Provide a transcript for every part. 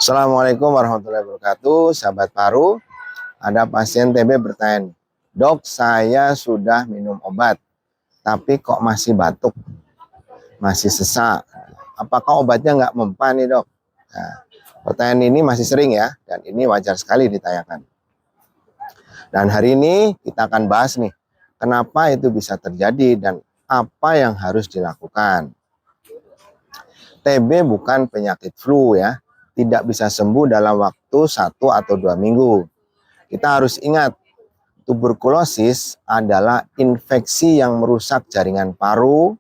Assalamualaikum warahmatullahi wabarakatuh, sahabat paru. Ada pasien TB bertanya, dok, saya sudah minum obat, tapi kok masih batuk, masih sesak. Apakah obatnya nggak mempan nih dok? Nah, pertanyaan ini masih sering ya, dan ini wajar sekali ditanyakan. Dan hari ini kita akan bahas nih, kenapa itu bisa terjadi dan apa yang harus dilakukan. TB bukan penyakit flu ya, tidak bisa sembuh dalam waktu 1 atau 2 minggu. Kita harus ingat, tuberkulosis adalah infeksi yang merusak jaringan paru.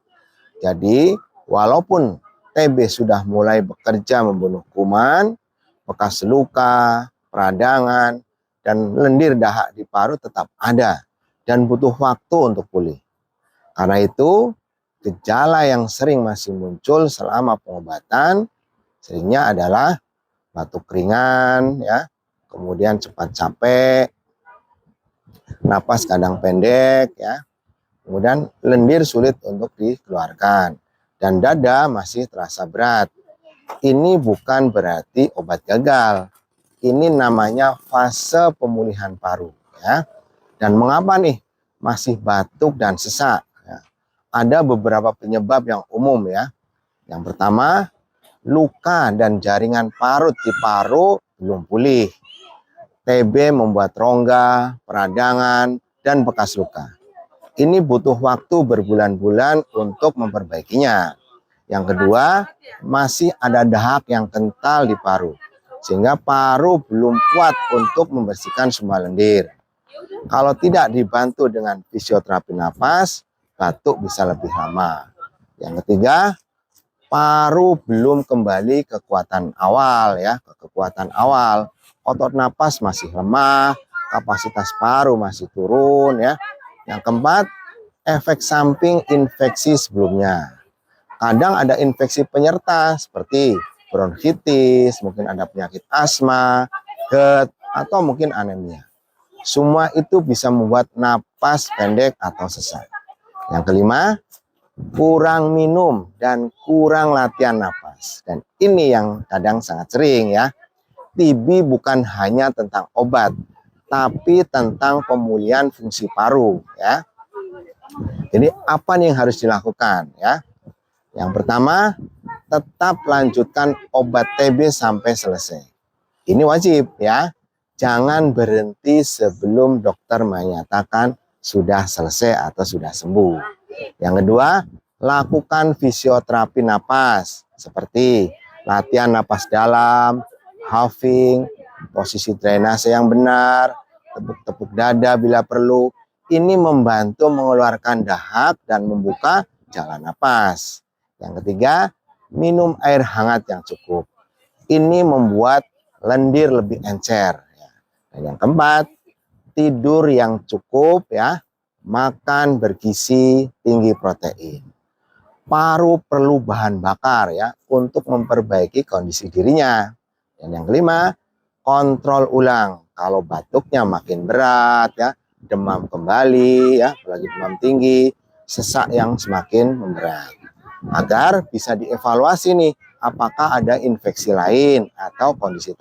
Jadi, walaupun TB sudah mulai bekerja membunuh kuman, bekas luka, peradangan, dan lendir dahak di paru tetap ada dan butuh waktu untuk pulih. Karena itu, gejala yang sering masih muncul selama pengobatan seringnya adalah batuk ringan, ya, kemudian cepat capek, napas kadang pendek, ya, kemudian lendir sulit untuk dikeluarkan, dan dada masih terasa berat. Ini bukan berarti obat gagal. Ini namanya fase pemulihan paru, ya. Dan mengapa nih masih batuk dan sesak? Ya. Ada beberapa penyebab yang umum ya. Yang pertama, luka dan jaringan parut di paru belum pulih. TB membuat rongga, peradangan, dan bekas luka. Ini butuh waktu berbulan-bulan untuk memperbaikinya. Yang kedua, masih ada dahak yang kental di paru, sehingga paru belum kuat untuk membersihkan semua lendir. Kalau tidak dibantu dengan fisioterapi napas, batuk bisa lebih lama. Yang ketiga, paru belum kembali ke kekuatan awal ya, otot napas masih lemah, kapasitas paru masih turun ya. Yang keempat, efek samping infeksi sebelumnya. Kadang ada infeksi penyerta seperti bronkitis, mungkin ada penyakit asma, GERD, atau mungkin anemia. Semua itu bisa membuat napas pendek atau sesak. Yang kelima, kurang minum dan kurang latihan napas. Dan ini yang kadang sangat sering ya. TB bukan hanya tentang obat, tapi tentang pemulihan fungsi paru ya. Jadi apa nih yang harus dilakukan ya? Yang pertama, tetap lanjutkan obat TB sampai selesai. Ini wajib ya. Jangan berhenti sebelum dokter menyatakan sudah selesai atau sudah sembuh. Yang kedua, lakukan fisioterapi napas seperti latihan napas dalam, huffing, posisi drainase yang benar, tepuk-tepuk dada bila perlu. Ini membantu mengeluarkan dahak dan membuka jalan napas. Yang ketiga, minum air hangat yang cukup. Ini membuat lendir lebih encer. Dan yang keempat, tidur yang cukup ya, makan bergizi, tinggi protein. Paru perlu bahan bakar ya untuk memperbaiki kondisi dirinya. Dan yang kelima, kontrol ulang. Kalau batuknya makin berat ya, demam kembali ya, apalagi demam tinggi, sesak yang semakin memberat. Agar bisa dievaluasi nih, apakah ada infeksi lain atau kondisi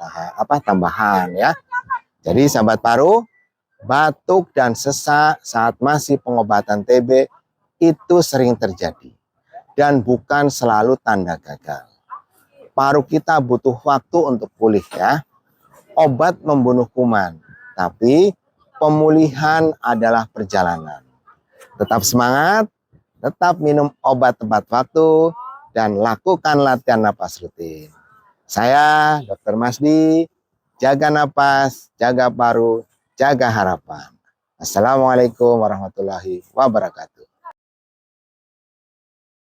tambahan ya. Jadi sahabat paru, batuk dan sesak saat masih pengobatan TB itu sering terjadi dan bukan selalu tanda gagal. Paru kita butuh waktu untuk pulih ya. Obat membunuh kuman, tapi pemulihan adalah perjalanan. Tetap semangat, tetap minum obat tepat waktu, dan lakukan latihan napas rutin. Saya Dr. Masdi, jaga napas, jaga paru, jaga harapan. Assalamualaikum warahmatullahi wabarakatuh.